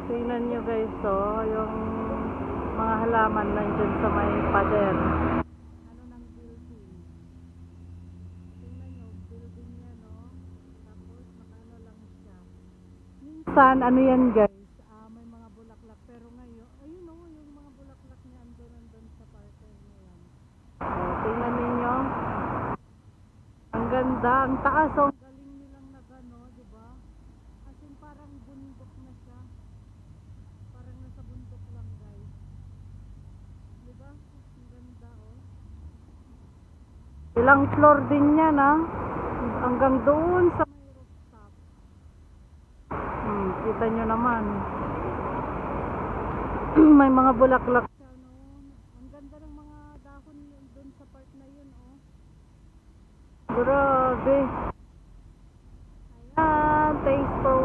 Tingnan nyo guys, oh, yung mga halaman nandyan sa may pader. Ano ng building? Tingnan nyo, building yan, oh. Tapos nakaano lang siya. Minsan, ano yan guys, may mga bulaklak. Pero ngayon, ayun oh, yung mga bulaklak niya andun sa parter niya yan. Oh, tingnan ninyo. Ang ganda, ang taas, oh. Ang galing nilang nagano, di ba? As in, parang bundok na siya. Parang nasa bundok lang guys. Di ba? Ang ganda, oh. Ilang floor din yan, ah. Hanggang doon sa may rooftop. Kita nyo naman. May mga bulaklak siya, no? Ang ganda ng mga dahon doon sa part na yun, oh. Grabe. Ayan, thanks for